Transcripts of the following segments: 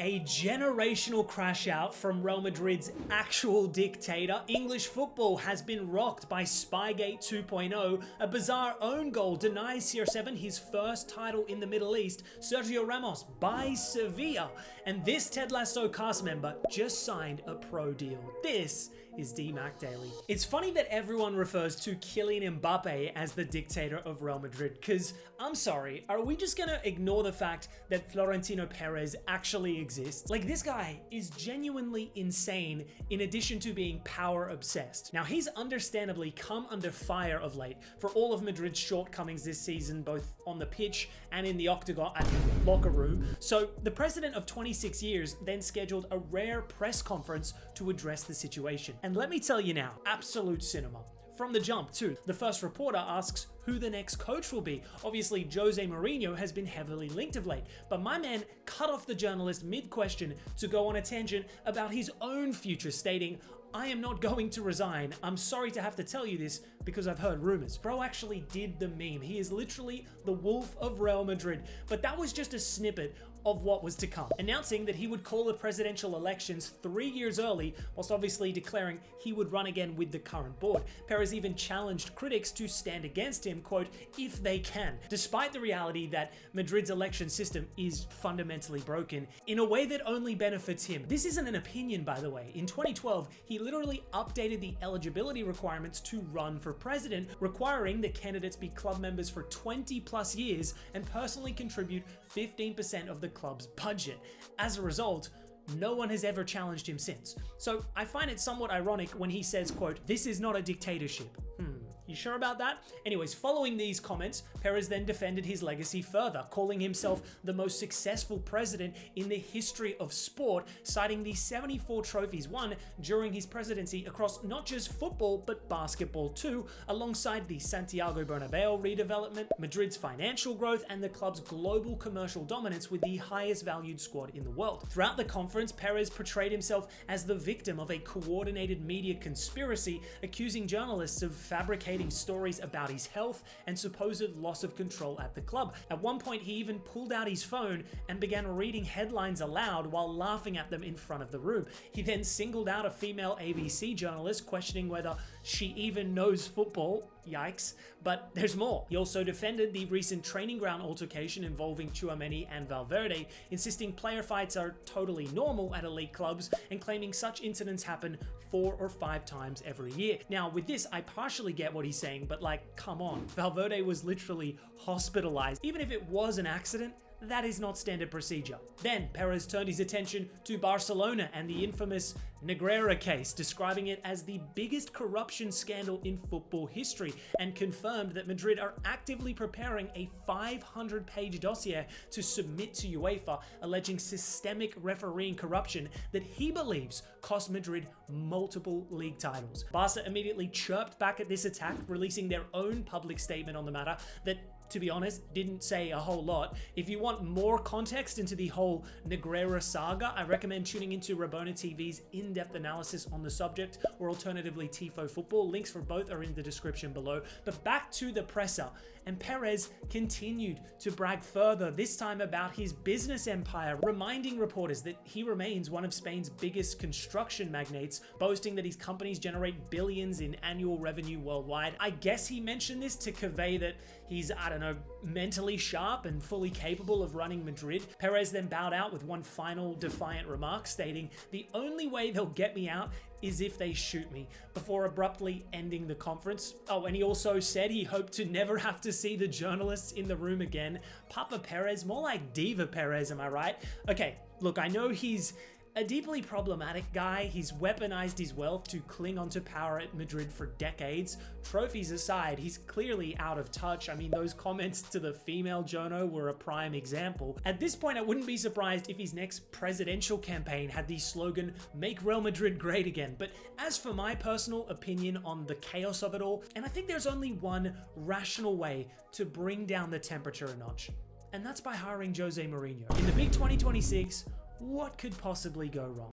A generational crash out from Real Madrid's actual dictator. English football has been rocked by Spygate 2.0. A bizarre own goal denies CR7 his first title in the Middle East. Sergio Ramos buys Sevilla. And this Ted Lasso cast member just signed a pro deal. This is DMAC Daily. It's funny that everyone refers to Kylian Mbappe as the dictator of Real Madrid, because I'm sorry, are we just gonna ignore the fact that Florentino Perez actually exists? Like, this guy is genuinely insane in addition to being power obsessed. Now, he's understandably come under fire of late for all of Madrid's shortcomings this season, both on the pitch and in the octagon and locker room. So the president of 26 years then scheduled a rare press conference to address the situation. And let me tell you now, absolute cinema. From the jump too. The first reporter asks who the next coach will be. Obviously, Jose Mourinho has been heavily linked of late, but my man cut off the journalist mid-question to go on a tangent about his own future, stating, "I am not going to resign. I'm sorry to have to tell you this because I've heard rumors." Bro actually did the meme. He is literally the wolf of Real Madrid. But that was just a snippet of what was to come, announcing that he would call the presidential elections 3 years early, whilst obviously declaring he would run again with the current board. Perez even challenged critics to stand against him, quote, "if they can," despite the reality that Madrid's election system is fundamentally broken in a way that only benefits him. This isn't an opinion, by the way. In 2012, he literally updated the eligibility requirements to run for president, requiring that candidates be club members for 20 plus years and personally contribute 15% of the club's budget. As a result, no one has ever challenged him since. So I find it somewhat ironic when he says, quote, "this is not a dictatorship." You sure about that? Anyways, following these comments, Perez then defended his legacy further, calling himself the most successful president in the history of sport, citing the 74 trophies won during his presidency across not just football, but basketball too, alongside the Santiago Bernabeu redevelopment, Madrid's financial growth, and the club's global commercial dominance with the highest valued squad in the world. Throughout the conference, Perez portrayed himself as the victim of a coordinated media conspiracy, accusing journalists of fabricating stories about his health and supposed loss of control at the club. At one point, he even pulled out his phone and began reading headlines aloud while laughing at them in front of the room. He then singled out a female ABC journalist, questioning whether she even knows football. Yikes. But there's more. He also defended the recent training ground altercation involving Tchouaméni and Valverde, insisting player fights are totally normal at elite clubs and claiming such incidents happen 4 or 5 times every year. Now, with this, I partially get what he's saying, but like, come on. Valverde was literally hospitalized. Even if it was an accident, that is not standard procedure. Then Perez turned his attention to Barcelona and the infamous Negreira case, describing it as the biggest corruption scandal in football history, and confirmed that Madrid are actively preparing a 500-page dossier to submit to UEFA, alleging systemic refereeing corruption that he believes cost Madrid multiple league titles. Barca immediately chirped back at this attack, releasing their own public statement on the matter that, to be honest, didn't say a whole lot. If you want more context into the whole Negreira saga, I recommend tuning into Rabona TV's in-depth analysis on the subject, or alternatively Tifo Football. Links for both are in the description below. But back to the presser, and Perez continued to brag further, this time about his business empire, reminding reporters that he remains one of Spain's biggest construction magnates, boasting that his companies generate billions in annual revenue worldwide. I guess he mentioned this to convey that he's, I don't know, mentally sharp and fully capable of running Madrid. Perez then bowed out with one final defiant remark, stating, "the only way they'll get me out is if they shoot me," before abruptly ending the conference. Oh, and he also said he hoped to never have to see the journalists in the room again. Papa Perez, more like Diva Perez, am I right? Okay, look, I know he's a deeply problematic guy. He's weaponized his wealth to cling onto power at Madrid for decades. Trophies aside, he's clearly out of touch. I mean, those comments to the female journo were a prime example. At this point, I wouldn't be surprised if his next presidential campaign had the slogan, "Make Real Madrid great again." But as for my personal opinion on the chaos of it all, and I think there's only one rational way to bring down the temperature a notch, and that's by hiring Jose Mourinho. In the big 2026, what could possibly go wrong?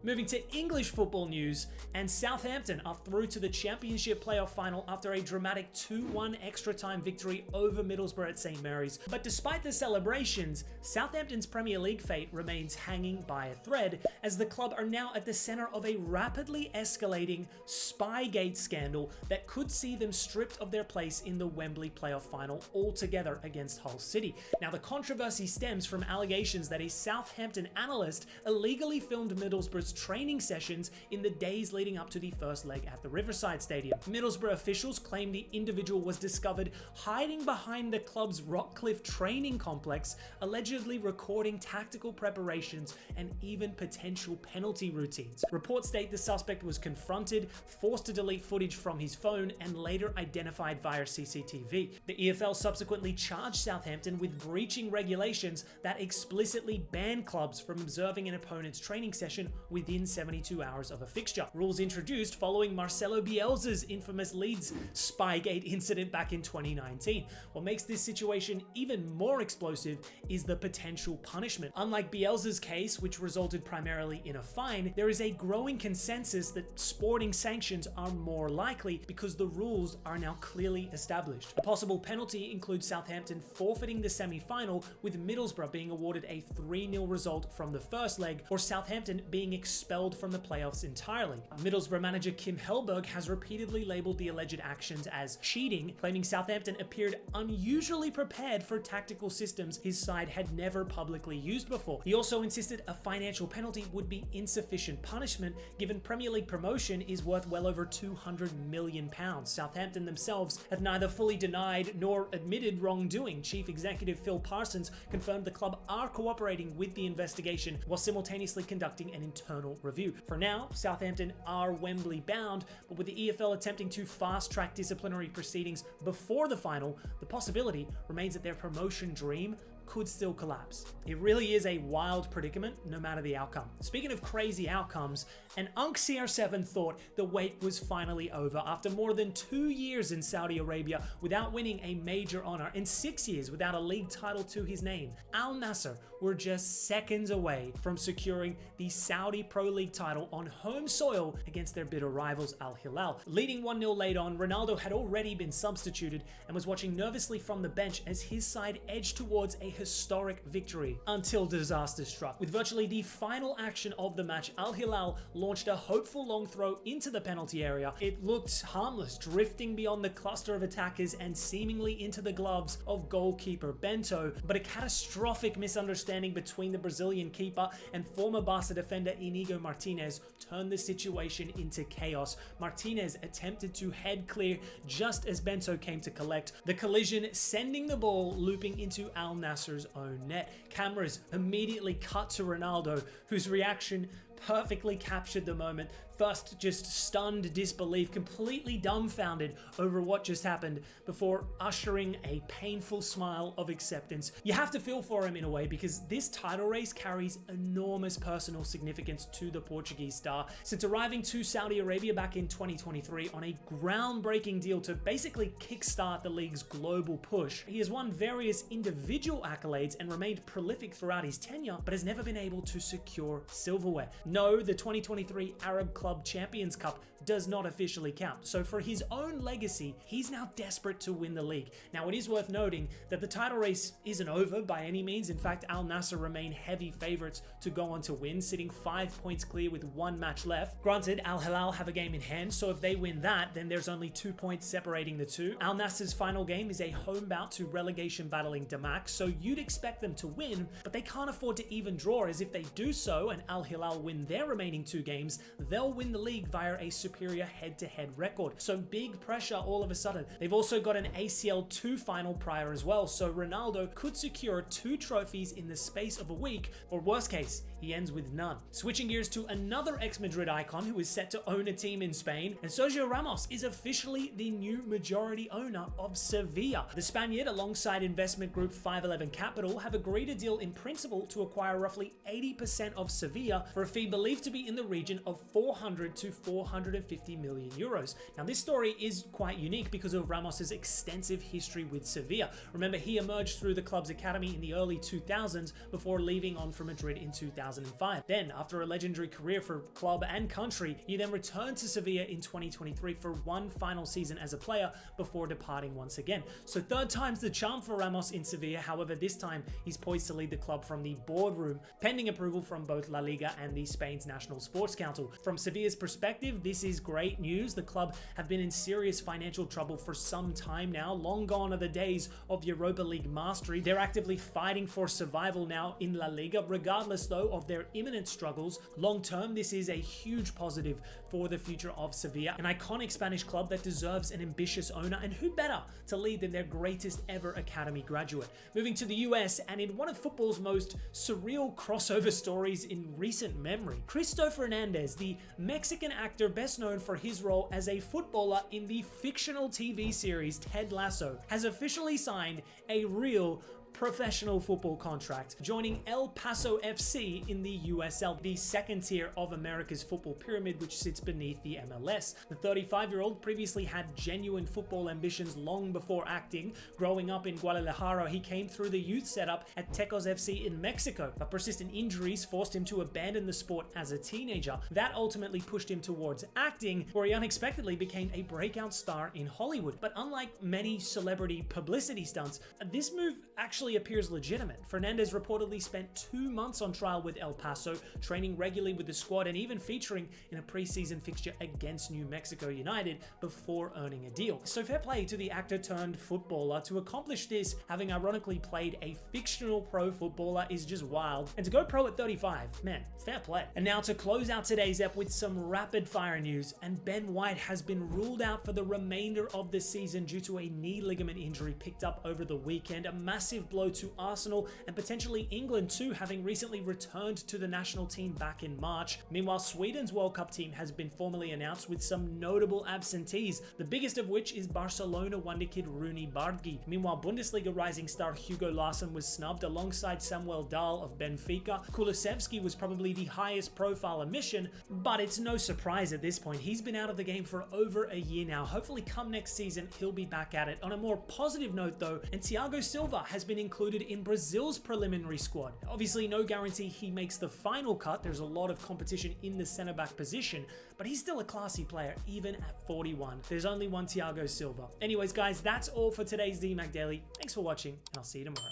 Moving to English football news, and Southampton are through to the Championship playoff final after a dramatic 2-1 extra time victory over Middlesbrough at St Mary's. But despite the celebrations, Southampton's Premier League fate remains hanging by a thread, as the club are now at the centre of a rapidly escalating SPYGATE scandal that could see them stripped of their place in the Wembley playoff final altogether against Hull City. Now, the controversy stems from allegations that a Southampton analyst illegally filmed Middlesbrough's training sessions in the days leading up to the first leg at the Riverside Stadium. Middlesbrough officials claim the individual was discovered hiding behind the club's Rockcliffe training complex, allegedly recording tactical preparations and even potential penalty routines. Reports state the suspect was confronted, forced to delete footage from his phone, and later identified via CCTV. The EFL subsequently charged Southampton with breaching regulations that explicitly ban clubs from observing an opponent's training session within 72 hours of a fixture. Rules introduced following Marcelo Bielsa's infamous Leeds SPYGATE incident back in 2019. What makes this situation even more explosive is the potential punishment. Unlike Bielsa's case, which resulted primarily in a fine, there is a growing consensus that sporting sanctions are more likely because the rules are now clearly established. A possible penalty includes Southampton forfeiting the semi-final, with Middlesbrough being awarded a 3-0 result from the first leg, or Southampton being expelled from the playoffs entirely. Middlesbrough manager Kim Hellberg has repeatedly labelled the alleged actions as cheating, claiming Southampton appeared unusually prepared for tactical systems his side had never publicly used before. He also insisted a financial penalty would be insufficient punishment, given Premier League promotion is worth well over £200 million. Southampton themselves have neither fully denied nor admitted wrongdoing. Chief Executive Phil Parsons confirmed the club are cooperating with the investigation while simultaneously conducting an internal review. For now, Southampton are Wembley bound, but with the EFL attempting to fast-track disciplinary proceedings before the final, the possibility remains that their promotion dream could still collapse. It really is a wild predicament, no matter the outcome. Speaking of crazy outcomes, an CR7 thought the wait was finally over after more than 2 years in Saudi Arabia without winning a major honor and 6 years without a league title to his name. Al Nassr were just seconds away from securing the Saudi Pro League title on home soil against their bitter rivals Al Hilal. Leading 1-0 late on, Ronaldo had already been substituted and was watching nervously from the bench as his side edged towards a historic victory until disaster struck. With virtually the final action of the match, Al Hilal launched a hopeful long throw into the penalty area. It looked harmless, drifting beyond the cluster of attackers and seemingly into the gloves of goalkeeper Bento, but a catastrophic misunderstanding between the Brazilian keeper and former Barca defender Inigo Martinez turned the situation into chaos. Martinez attempted to head clear just as Bento came to collect, the collision sending the ball looping into Al Nassr's own net. Cameras immediately cut to Ronaldo, whose reaction perfectly captured the moment. First, just stunned disbelief, completely dumbfounded over what just happened, before ushering a painful smile of acceptance. You have to feel for him in a way, because this title race carries enormous personal significance to the Portuguese star. Since arriving to Saudi Arabia back in 2023 on a groundbreaking deal to basically kickstart the league's global push, he has won various individual accolades and remained prolific throughout his tenure, but has never been able to secure silverware. No, the 2023 Arab Club Champions Cup does not officially count. So for his own legacy, he's now desperate to win the league. Now, it is worth noting that the title race isn't over by any means. In fact, Al Nassr remain heavy favorites to go on to win, sitting 5 points clear with 1 match left. Granted, Al Hilal have a game in hand, so if they win that, then there's only 2 points separating the two. Al Nassr's final game is a home bout to relegation battling Damac, so you'd expect them to win, but they can't afford to even draw, as if they do so and Al Hilal win their remaining 2 games, they'll win the league via a superior head-to-head record. So big pressure all of a sudden. They've also got an ACL 2 final prior as well, so Ronaldo could secure 2 trophies in the space of a week, or worst case, he ends with none. Switching gears to another ex-Madrid icon who is set to own a team in Spain, and Sergio Ramos is officially the new majority owner of Sevilla. The Spaniard, alongside investment group 511 Capital, have agreed a deal in principle to acquire roughly 80% of Sevilla for a fee believed to be in the region of 400 to 450 million euros. Now, this story is quite unique because of Ramos's extensive history with Sevilla. Remember, he emerged through the club's academy in the early 2000s before leaving on for Madrid in 2005. Then, after a legendary career for club and country, he then returned to Sevilla in 2023 for one final season as a player before departing once again. So third time's the charm for Ramos in Sevilla. However, this time he's poised to lead the club from the boardroom, pending approval from both La Liga and the Spain's National Sports Council. From Sevilla's perspective, this is great news. The club have been in serious financial trouble for some time now. Long gone are the days of Europa League mastery. They're actively fighting for survival now in La Liga. Regardless though of their imminent struggles, long term this is a huge positive for the future of Sevilla, an iconic Spanish club that deserves an ambitious owner, and who better to lead than their greatest ever academy graduate. Moving to the US, and in one of football's most surreal crossover stories in recent memory, Cristo Fernandez, the Mexican actor best known for his role as a footballer in the fictional TV series Ted Lasso, has officially signed a real professional football contract, joining El Paso FC in the USL, the second tier of America's football pyramid, which sits beneath the MLS. The 35-year-old previously had genuine football ambitions long before acting. Growing up in Guadalajara, he came through the youth setup at Tecos FC in Mexico, but persistent injuries forced him to abandon the sport as a teenager. That ultimately pushed him towards acting, where he unexpectedly became a breakout star in Hollywood. But unlike many celebrity publicity stunts, this move actually appears legitimate. Fernandez reportedly spent 2 months on trial with El Paso, training regularly with the squad and even featuring in a preseason fixture against New Mexico United before earning a deal. So fair play to the actor turned footballer. To accomplish this, having ironically played a fictional pro footballer, is just wild. And to go pro at 35, man, fair play. And now to close out today's ep with some rapid fire news, and Ben White has been ruled out for the remainder of the season due to a knee ligament injury picked up over the weekend. A massive blow to Arsenal and potentially England too, having recently returned to the national team back in March. Meanwhile, Sweden's World Cup team has been formally announced with some notable absentees, the biggest of which is Barcelona wonder kid Rooney Bardghji. Meanwhile, Bundesliga rising star Hugo Larsson was snubbed alongside Samuel Dahl of Benfica. Kulusevski was probably the highest profile omission, but it's no surprise at this point. He's been out of the game for over a year now. Hopefully come next season, he'll be back at it. On a more positive note though, and Thiago Silva has been included in Brazil's preliminary squad. Obviously, no guarantee he makes the final cut. There's a lot of competition in the center back position, but he's still a classy player, even at 41. There's only one Thiago Silva. Anyways, guys, that's all for today's DMAC Daily. Thanks for watching, and I'll see you tomorrow.